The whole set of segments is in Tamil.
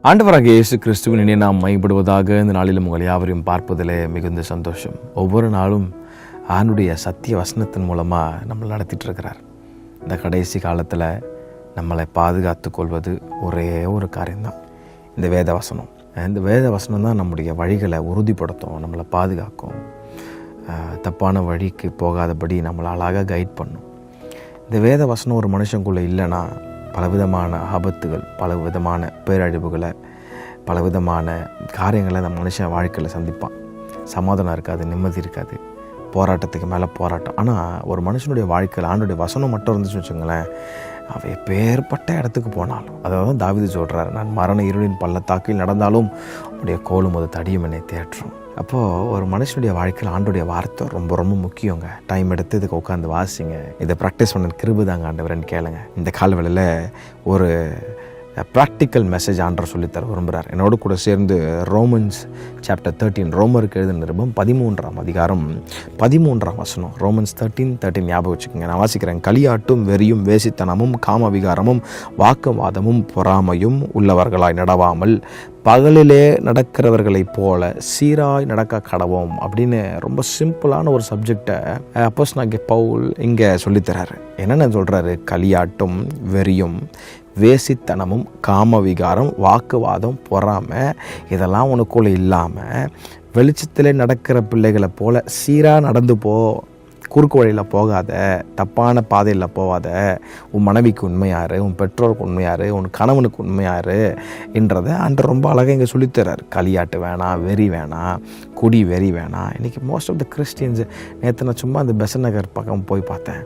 ஆண்டவராகிய இயேசு கிறிஸ்துவின் இனிய நாம் மைப்படுவதாக இந்த நாளிலும் உங்கள் யாவரையும் பார்ப்பதிலே மிகுந்த சந்தோஷம். ஒவ்வொரு நாளும் ஆண்டுடைய சத்திய வசனத்தின் மூலமாக நம்மளை நடத்திட்டு இருக்கிறார். இந்த கடைசி காலத்தில் நம்மளை பாதுகாத்து கொள்வது ஒரே ஒரு காரியம்தான், இந்த வேத வசனம். இந்த வேத வசனம் தான் நம்முடைய வழிகளை உறுதிப்படுத்தும், நம்மளை பாதுகாக்கும், தப்பான வழிக்கு போகாதபடி நம்மளை அழகாக கைட் பண்ணும். இந்த வேத வசனம் ஒரு மனுஷனுக்குள்ளே இல்லைன்னா பலவிதமான ஆபத்துகள், பலவிதமான பேரழிவுகளை, பலவிதமான காரியங்களை அந்த மனுஷன் வாழ்க்கையில் சந்திப்பான். சமாதானம் இருக்காது, நிம்மதி இருக்காது, போராட்டத்துக்கு மேலே போராட்டம். ஆனால் ஒரு மனுஷனுடைய வாழ்க்கையில் ஆண்டுடைய வசனம் மட்டும் இருந்துச்சு வச்சுங்களேன், அவை பேர்பட்ட இடத்துக்கு போனாலும், அதாவது தாவீது சொல்கிறார், நான் மரண இருளின் பள்ளத்தாக்கில் நடந்தாலும் உடைய கோலும் அது தடியும் என்னை தேற்றும். அப்போது ஒரு மனுஷனுடைய வாழ்க்கையில் ஆண்டுடைய வார்த்தை ரொம்ப ரொம்ப முக்கியங்க. டைம் எடுத்து இதுக்கு உட்காந்து வாசிங்க, இதை ப்ராக்டிஸ் பண்ண கிருபைதாங்க ஆண்டவரேன்னு கேளுங்க. இந்த காலவேளையில் ஒரு ப்ராக்டிக்கல் மெசேஜ் ஆண்டவர் சொல்லித்தர விரும்புகிறார். என்னோடு கூட சேர்ந்து ரோமன்ஸ் சாப்டர் 13, ரோமருக்கு எழுதின நிருபம் 13ஆம் அதிகாரம் 13ஆம் வசனம். ரோமன்ஸ் 13 ஞாபகம் வச்சுக்கோங்க. நான் வாசிக்கிறேன். களியாட்டும் வெறியும் வேசித்தனமும் காமவிகாரமும் வாக்குவாதமும் பொறாமையும் உள்ளவர்களாய் நடவாமல் பகலிலே நடக்கிறவர்களைப் போல சீராய் நடக்க கடவோம் அப்படின்னு ரொம்ப சிம்பிளான ஒரு சப்ஜெக்டை அப்போஸ்தலனாகிய பவுல் இங்கே சொல்லித்தராரு. என்னென்ன சொல்கிறாரு? களியாட்டும் வெறியும் வேசித்தனமும் காமவிகாரம் வாக்குவாதம் பொறாமை இதெல்லாம் உனக்குள்ளே இல்லாமல் வெளிச்சத்திலே நடக்கிற பிள்ளைகளை போல சீராக நடந்து போ. குறுக்கு வழியில் போகாத, தப்பான பாதையில் போகாத. உன் மனைவிக்கு உண்மையாரு, உன் பெற்றோருக்கு உண்மையாரு, உன் கணவனுக்கு உண்மையாரு என்றதை அன்று ரொம்ப அழகாக இங்கே சொல்லித்தரார். களியாட்டு வேணாம், வெறி வேணாம், குடி வெறி வேணாம். இன்றைக்கி மோஸ்ட் ஆஃப் த கிறிஸ்டியன்ஸ், நேற்று நான் சும்மா அந்த பெசன்ட் நகர் பக்கம் போய் பார்த்தேன்.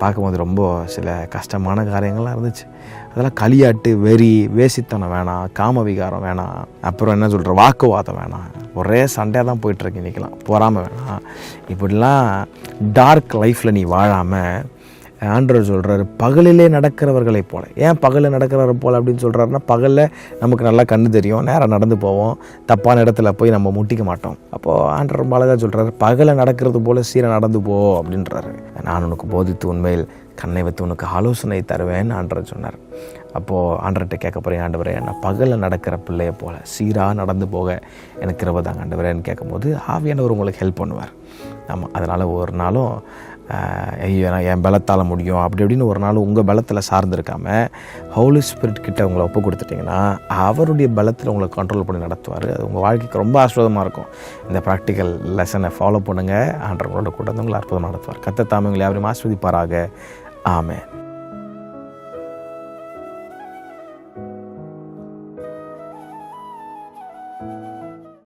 பார்க்கும்போது ரொம்ப சில கஷ்டமான காரியங்கள்லாம் இருந்துச்சு. அதெல்லாம் களியாட்டு வெறி வேசித்தனம் வேணாம், காமவிகாரம் வேணாம், அப்புறம் என்ன சொல்கிற வாக்குவாதம் வேணாம். ஒரே சண்டையாக தான் போயிட்டுருக்கு இன்றைக்கெலாம். பொறாமல் வேணாம். இப்படிலாம் டார்க் லைஃப்பில் நீ வாழாமல் ஆண்டவர் சொல்கிறாரு, பகலிலே நடக்கிறவர்களை போல. ஏன் பகலில் நடக்கிறவரை போல் அப்படின்னு சொல்கிறாருன்னா, பகலில் நமக்கு நல்லா கண்ணு தெரியும், நேராக நடந்து போவோம், தப்பான இடத்துல போய் நம்ம முட்டிக்க மாட்டோம். அப்போது ஆண்டவர் ரொம்ப அழகாக சொல்கிறாரு, பகலில் நடக்கிறது போல் சீராக நடந்து போ அப்படின்றாரு. நான் உனக்கு போதித்து உண்மையில் கண்ணை வைத்து உனக்கு ஆலோசனை தருவேன்னு ஆண்டவர் சொன்னார். அப்போது ஆண்டவர்கிட்ட கேட்க போகிறேன், ஆண்டவரே நான் பகலில் நடக்கிற பிள்ளையை போல் சீராக நடந்து போக எனக்கு கிருபைதாங்க ஆண்டவரேன்னு கேட்கும்போது ஆவியானவர் உங்களுக்கு ஹெல்ப் பண்ணுவார். ஆமாம், அதனால் ஒரு நாளும் ஐயோ நான் என் பலத்தால் முடியும் அப்படி இப்படின்னு ஒரு நாள் உங்கள் பலத்தில் சார்ந்திருக்காமல் ஹோலி ஸ்பிரிட் கிட்ட உங்களை ஒப்பு கொடுத்துட்டிங்கன்னா அவருடைய பலத்தில் உங்களை கண்ட்ரோல் பண்ணி நடத்துவார். அது உங்கள் வாழ்க்கைக்கு ரொம்ப ஆசீர்வாதமாக இருக்கும். இந்த ப்ராக்டிக்கல் லெசனை ஃபாலோ பண்ணுங்கள். ஆண்டவரோட கூட வந்து உங்களை அற்புதமாக நடத்துவார். கர்த்தர் தாமே உங்களை யாரையும் ஆசீர்வதிப்பாராக. ஆமென்.